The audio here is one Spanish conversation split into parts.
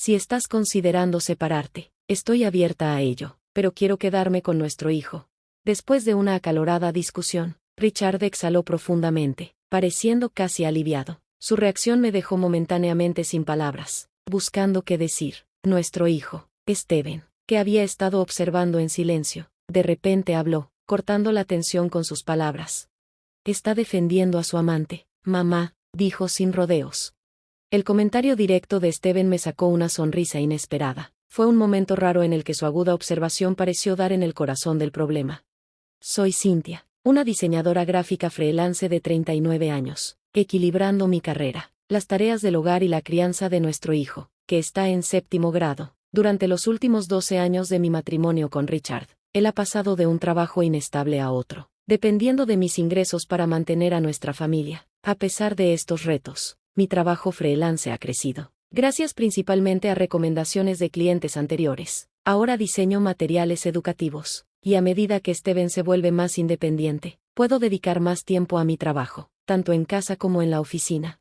Si estás considerando separarte, estoy abierta a ello, pero quiero quedarme con nuestro hijo. Después de una acalorada discusión, Richard exhaló profundamente, pareciendo casi aliviado. Su reacción me dejó momentáneamente sin palabras, buscando qué decir. Nuestro hijo, Steven, que había estado observando en silencio, de repente habló, cortando la tensión con sus palabras. Está defendiendo a su amante, mamá, dijo sin rodeos. El comentario directo de Steven me sacó una sonrisa inesperada. Fue un momento raro en el que su aguda observación pareció dar en el corazón del problema. Soy Cynthia, una diseñadora gráfica freelance de 39 años, equilibrando mi carrera, las tareas del hogar y la crianza de nuestro hijo, que está en 7º grado. Durante los últimos 12 años de mi matrimonio con Richard, él ha pasado de un trabajo inestable a otro, dependiendo de mis ingresos para mantener a nuestra familia. A pesar de estos retos, mi trabajo freelance ha crecido, gracias principalmente a recomendaciones de clientes anteriores. Ahora diseño materiales educativos, y a medida que Steven se vuelve más independiente, puedo dedicar más tiempo a mi trabajo, tanto en casa como en la oficina.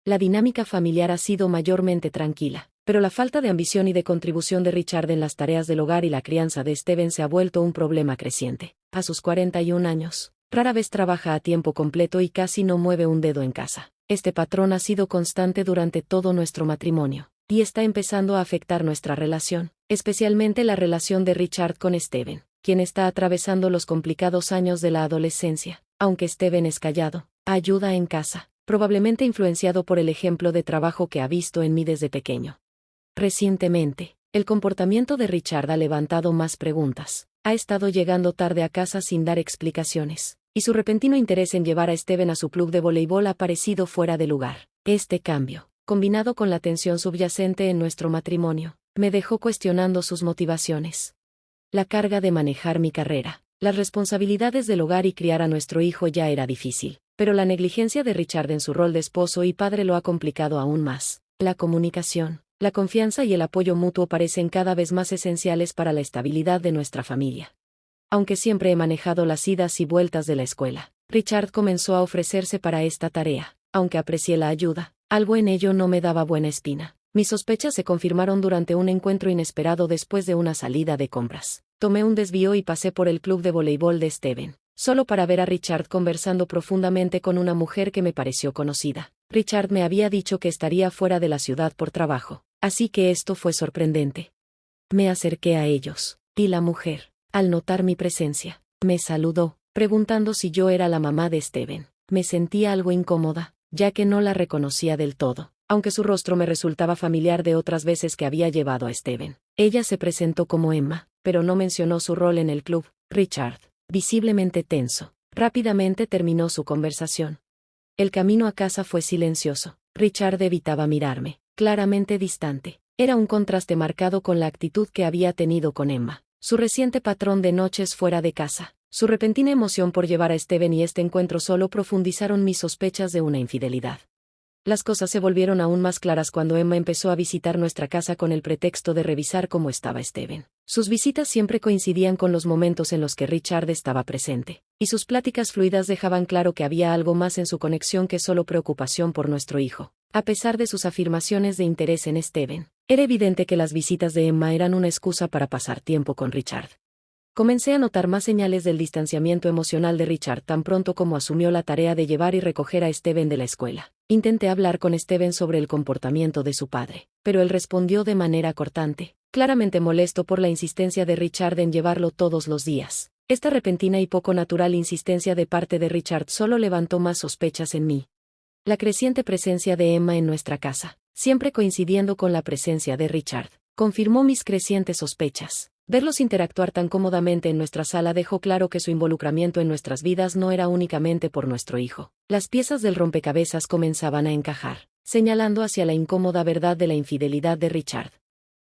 La dinámica familiar ha sido mayormente tranquila, pero la falta de ambición y de contribución de Richard en las tareas del hogar y la crianza de Steven se ha vuelto un problema creciente. A sus 41 años, rara vez trabaja a tiempo completo y casi no mueve un dedo en casa. Este patrón ha sido constante durante todo nuestro matrimonio, y está empezando a afectar nuestra relación, especialmente la relación de Richard con Steven, quien está atravesando los complicados años de la adolescencia. Aunque Steven es callado, ayuda en casa, probablemente influenciado por el ejemplo de trabajo que ha visto en mí desde pequeño. Recientemente, el comportamiento de Richard ha levantado más preguntas. Ha estado llegando tarde a casa sin dar explicaciones, y su repentino interés en llevar a Steven a su club de voleibol ha parecido fuera de lugar. Este cambio, combinado con la tensión subyacente en nuestro matrimonio, me dejó cuestionando sus motivaciones. La carga de manejar mi carrera, las responsabilidades del hogar y criar a nuestro hijo ya era difícil, pero la negligencia de Richard en su rol de esposo y padre lo ha complicado aún más. La comunicación, la confianza y el apoyo mutuo parecen cada vez más esenciales para la estabilidad de nuestra familia. Aunque siempre he manejado las idas y vueltas de la escuela, Richard comenzó a ofrecerse para esta tarea. Aunque aprecié la ayuda, algo en ello no me daba buena espina. Mis sospechas se confirmaron durante un encuentro inesperado después de una salida de compras. Tomé un desvío y pasé por el club de voleibol de Steven, solo para ver a Richard conversando profundamente con una mujer que me pareció conocida. Richard me había dicho que estaría fuera de la ciudad por trabajo, así que esto fue sorprendente. Me acerqué a ellos, y la mujer, al notar mi presencia, me saludó, preguntando si yo era la mamá de Steven. Me sentía algo incómoda, ya que no la reconocía del todo, aunque su rostro me resultaba familiar de otras veces que había llevado a Steven. Ella se presentó como Emma, pero no mencionó su rol en el club. Richard, visiblemente tenso, rápidamente terminó su conversación. El camino a casa fue silencioso. Richard evitaba mirarme, claramente distante. Era un contraste marcado con la actitud que había tenido con Emma. Su reciente patrón de noches fuera de casa, su repentina emoción por llevar a Steven y este encuentro solo profundizaron mis sospechas de una infidelidad. Las cosas se volvieron aún más claras cuando Emma empezó a visitar nuestra casa con el pretexto de revisar cómo estaba Steven. Sus visitas siempre coincidían con los momentos en los que Richard estaba presente, y sus pláticas fluidas dejaban claro que había algo más en su conexión que solo preocupación por nuestro hijo. A pesar de sus afirmaciones de interés en Steven, era evidente que las visitas de Emma eran una excusa para pasar tiempo con Richard. Comencé a notar más señales del distanciamiento emocional de Richard tan pronto como asumió la tarea de llevar y recoger a Steven de la escuela. Intenté hablar con Steven sobre el comportamiento de su padre, pero él respondió de manera cortante, claramente molesto por la insistencia de Richard en llevarlo todos los días. Esta repentina y poco natural insistencia de parte de Richard solo levantó más sospechas en mí. La creciente presencia de Emma en nuestra casa, siempre coincidiendo con la presencia de Richard, confirmó mis crecientes sospechas. Verlos interactuar tan cómodamente en nuestra sala dejó claro que su involucramiento en nuestras vidas no era únicamente por nuestro hijo. Las piezas del rompecabezas comenzaban a encajar, señalando hacia la incómoda verdad de la infidelidad de Richard.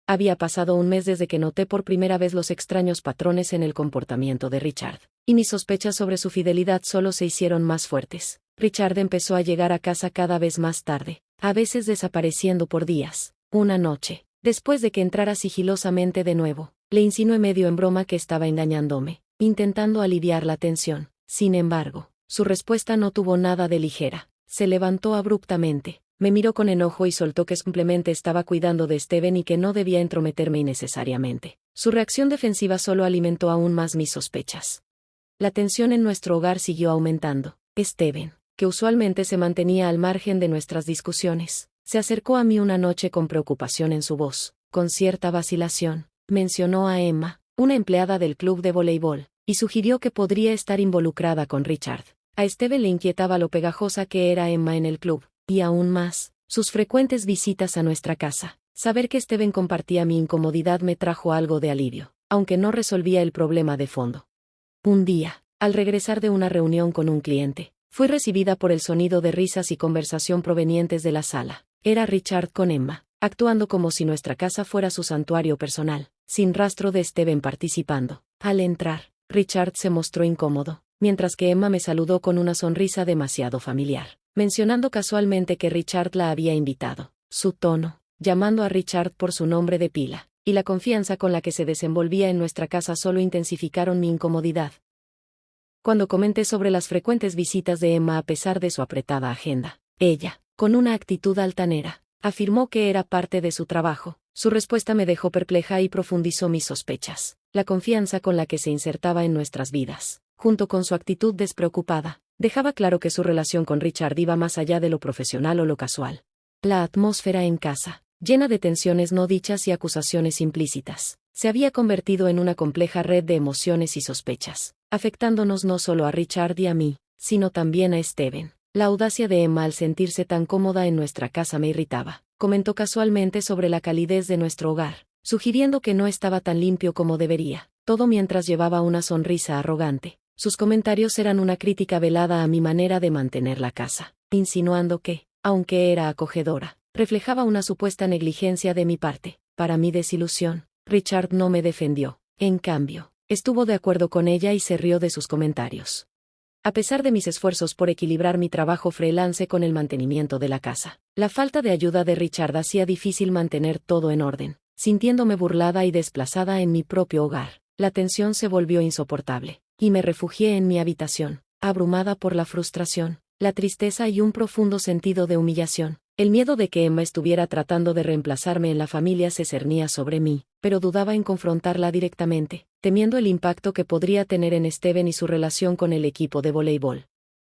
Había pasado un mes desde que noté por primera vez los extraños patrones en el comportamiento de Richard, y mis sospechas sobre su fidelidad solo se hicieron más fuertes. Richard empezó a llegar a casa cada vez más tarde, a veces desapareciendo por días. Una noche, después de que entrara sigilosamente de nuevo, le insinué medio en broma que estaba engañándome, intentando aliviar la tensión. Sin embargo, su respuesta no tuvo nada de ligera. Se levantó abruptamente, Me miró con enojo y soltó que simplemente estaba cuidando de Steven y que no debía entrometerme innecesariamente. Su reacción defensiva solo alimentó aún más mis sospechas. La tensión en nuestro hogar siguió aumentando. Steven, que usualmente se mantenía al margen de nuestras discusiones, se acercó a mí una noche con preocupación en su voz. Con cierta vacilación, mencionó a Emma, una empleada del club de voleibol, y sugirió que podría estar involucrada con Richard. A Steven le inquietaba lo pegajosa que era Emma en el club, y aún más, sus frecuentes visitas a nuestra casa. Saber que Steven compartía mi incomodidad me trajo algo de alivio, aunque no resolvía el problema de fondo. Un día, al regresar de una reunión con un cliente, fui recibida por el sonido de risas y conversación provenientes de la sala. Era Richard con Emma, actuando como si nuestra casa fuera su santuario personal, sin rastro de Steven participando. Al entrar, Richard se mostró incómodo, mientras que Emma me saludó con una sonrisa demasiado familiar, mencionando casualmente que Richard la había invitado. Su tono, llamando a Richard por su nombre de pila, y la confianza con la que se desenvolvía en nuestra casa solo intensificaron mi incomodidad. Cuando comenté sobre las frecuentes visitas de Emma a pesar de su apretada agenda, ella, con una actitud altanera, afirmó que era parte de su trabajo. Su respuesta me dejó perpleja y profundizó mis sospechas. La confianza con la que se insertaba en nuestras vidas, junto con su actitud despreocupada, dejaba claro que su relación con Richard iba más allá de lo profesional o lo casual. La atmósfera en casa, llena de tensiones no dichas y acusaciones implícitas, se había convertido en una compleja red de emociones y sospechas, afectándonos no solo a Richard y a mí, sino también a Steven. La audacia de Emma al sentirse tan cómoda en nuestra casa me irritaba. Comentó casualmente sobre la calidez de nuestro hogar, sugiriendo que no estaba tan limpio como debería, todo mientras llevaba una sonrisa arrogante. Sus comentarios eran una crítica velada a mi manera de mantener la casa, insinuando que, aunque era acogedora, reflejaba una supuesta negligencia de mi parte. Para mi desilusión, Richard no me defendió. En cambio, estuvo de acuerdo con ella y se rió de sus comentarios. A pesar de mis esfuerzos por equilibrar mi trabajo freelance con el mantenimiento de la casa, la falta de ayuda de Richard hacía difícil mantener todo en orden. Sintiéndome burlada y desplazada en mi propio hogar, la tensión se volvió insoportable, y me refugié en mi habitación, abrumada por la frustración, la tristeza y un profundo sentido de humillación. El miedo de que Emma estuviera tratando de reemplazarme en la familia se cernía sobre mí, pero dudaba en confrontarla directamente, temiendo el impacto que podría tener en Steven y su relación con el equipo de voleibol.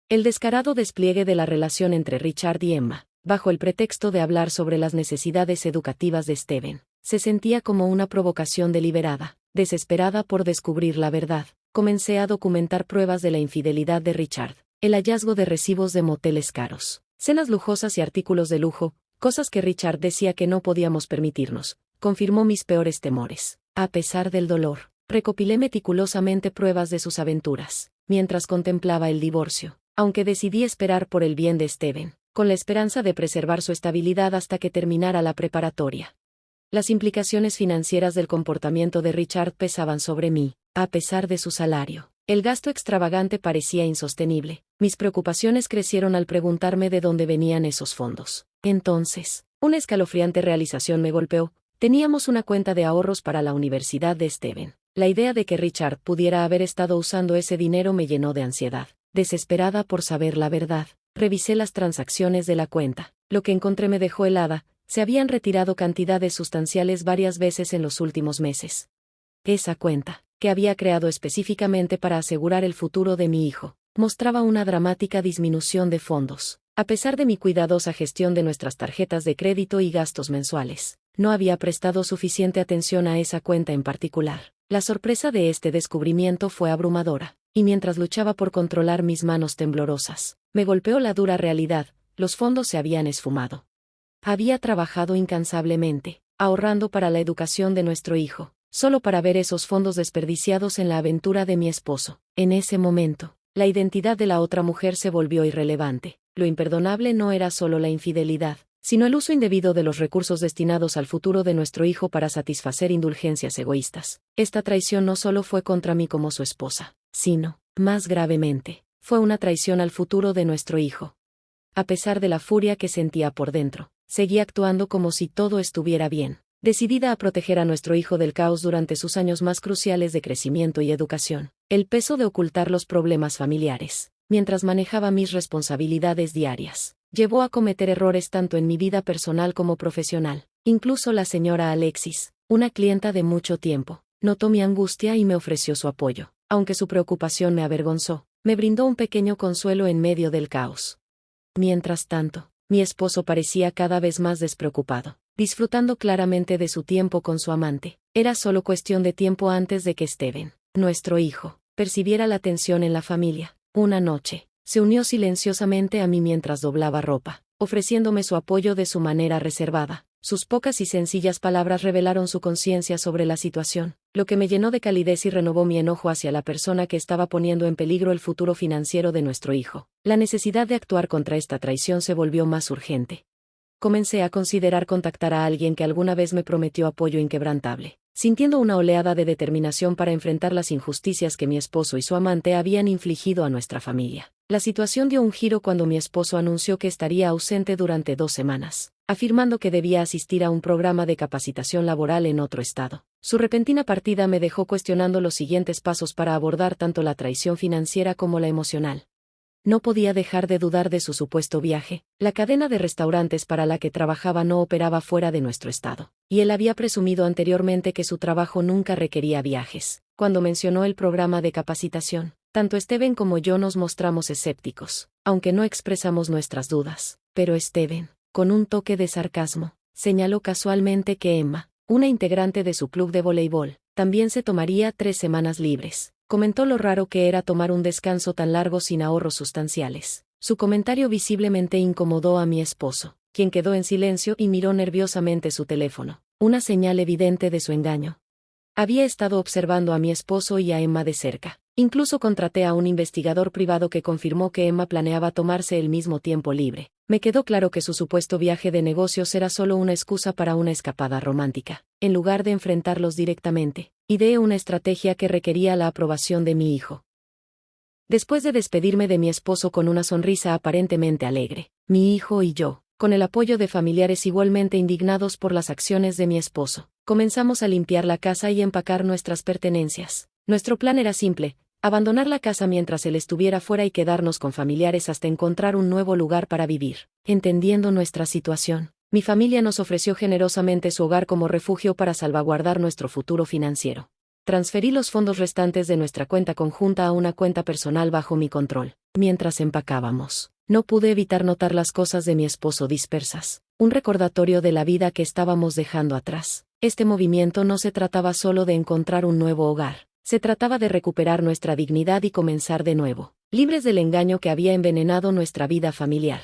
El descarado despliegue de la relación entre Richard y Emma, bajo el pretexto de hablar sobre las necesidades educativas de Steven, se sentía como una provocación deliberada. Desesperada por descubrir la verdad, comencé a documentar pruebas de la infidelidad de Richard, el hallazgo de recibos de moteles caros, cenas lujosas y artículos de lujo, cosas que Richard decía que no podíamos permitirnos, confirmó mis peores temores. A pesar del dolor, recopilé meticulosamente pruebas de sus aventuras, mientras contemplaba el divorcio, aunque decidí esperar por el bien de Steven, con la esperanza de preservar su estabilidad hasta que terminara la preparatoria. Las implicaciones financieras del comportamiento de Richard pesaban sobre mí, a pesar de su salario. El gasto extravagante parecía insostenible. Mis preocupaciones crecieron al preguntarme de dónde venían esos fondos. Entonces, una escalofriante realización me golpeó. Teníamos una cuenta de ahorros para la universidad de Steven. La idea de que Richard pudiera haber estado usando ese dinero me llenó de ansiedad. Desesperada por saber la verdad, revisé las transacciones de la cuenta. Lo que encontré me dejó helada. Se habían retirado cantidades sustanciales varias veces en los últimos meses. Esa cuenta, que había creado específicamente para asegurar el futuro de mi hijo, mostraba una dramática disminución de fondos. A pesar de mi cuidadosa gestión de nuestras tarjetas de crédito y gastos mensuales, no había prestado suficiente atención a esa cuenta en particular. La sorpresa de este descubrimiento fue abrumadora, y mientras luchaba por controlar mis manos temblorosas, me golpeó la dura realidad: los fondos se habían esfumado. Había trabajado incansablemente, ahorrando para la educación de nuestro hijo, solo para ver esos fondos desperdiciados en la aventura de mi esposo. En ese momento, la identidad de la otra mujer se volvió irrelevante. Lo imperdonable no era solo la infidelidad, sino el uso indebido de los recursos destinados al futuro de nuestro hijo para satisfacer indulgencias egoístas. Esta traición no solo fue contra mí como su esposa, sino, más gravemente, fue una traición al futuro de nuestro hijo. A pesar de la furia que sentía por dentro, seguí actuando como si todo estuviera bien, decidida a proteger a nuestro hijo del caos durante sus años más cruciales de crecimiento y educación. El peso de ocultar los problemas familiares, mientras manejaba mis responsabilidades diarias, llevó a cometer errores tanto en mi vida personal como profesional. Incluso la señora Alexis, una clienta de mucho tiempo, notó mi angustia y me ofreció su apoyo. Aunque su preocupación me avergonzó, me brindó un pequeño consuelo en medio del caos. Mientras tanto, mi esposo parecía cada vez más despreocupado, disfrutando claramente de su tiempo con su amante. Era solo cuestión de tiempo antes de que Steven, nuestro hijo, percibiera la tensión en la familia. Una noche, se unió silenciosamente a mí mientras doblaba ropa, ofreciéndome su apoyo de su manera reservada. Sus pocas y sencillas palabras revelaron su conciencia sobre la situación, lo que me llenó de calidez y renovó mi enojo hacia la persona que estaba poniendo en peligro el futuro financiero de nuestro hijo. La necesidad de actuar contra esta traición se volvió más urgente. Comencé a considerar contactar a alguien que alguna vez me prometió apoyo inquebrantable, sintiendo una oleada de determinación para enfrentar las injusticias que mi esposo y su amante habían infligido a nuestra familia. La situación dio un giro cuando mi esposo anunció que estaría ausente durante 2 semanas, afirmando que debía asistir a un programa de capacitación laboral en otro estado. Su repentina partida me dejó cuestionando los siguientes pasos para abordar tanto la traición financiera como la emocional. No podía dejar de dudar de su supuesto viaje. La cadena de restaurantes para la que trabajaba no operaba fuera de nuestro estado, y él había presumido anteriormente que su trabajo nunca requería viajes. Cuando mencionó el programa de capacitación, tanto Steven como yo nos mostramos escépticos, aunque no expresamos nuestras dudas. Pero Steven, con un toque de sarcasmo, señaló casualmente que Emma, una integrante de su club de voleibol, también se tomaría 3 semanas libres. Comentó lo raro que era tomar un descanso tan largo sin ahorros sustanciales. Su comentario visiblemente incomodó a mi esposo, quien quedó en silencio y miró nerviosamente su teléfono, una señal evidente de su engaño. Había estado observando a mi esposo y a Emma de cerca. Incluso contraté a un investigador privado que confirmó que Emma planeaba tomarse el mismo tiempo libre. Me quedó claro que su supuesto viaje de negocios era solo una excusa para una escapada romántica. En lugar de enfrentarlos directamente, ideé una estrategia que requería la aprobación de mi hijo. Después de despedirme de mi esposo con una sonrisa aparentemente alegre, mi hijo y yo, con el apoyo de familiares igualmente indignados por las acciones de mi esposo, comenzamos a limpiar la casa y empacar nuestras pertenencias. Nuestro plan era simple: abandonar la casa mientras él estuviera fuera y quedarnos con familiares hasta encontrar un nuevo lugar para vivir. Entendiendo nuestra situación, mi familia nos ofreció generosamente su hogar como refugio para salvaguardar nuestro futuro financiero. Transferí los fondos restantes de nuestra cuenta conjunta a una cuenta personal bajo mi control. Mientras empacábamos, no pude evitar notar las cosas de mi esposo dispersas, un recordatorio de la vida que estábamos dejando atrás. Este movimiento no se trataba solo de encontrar un nuevo hogar. Se trataba de recuperar nuestra dignidad y comenzar de nuevo, libres del engaño que había envenenado nuestra vida familiar.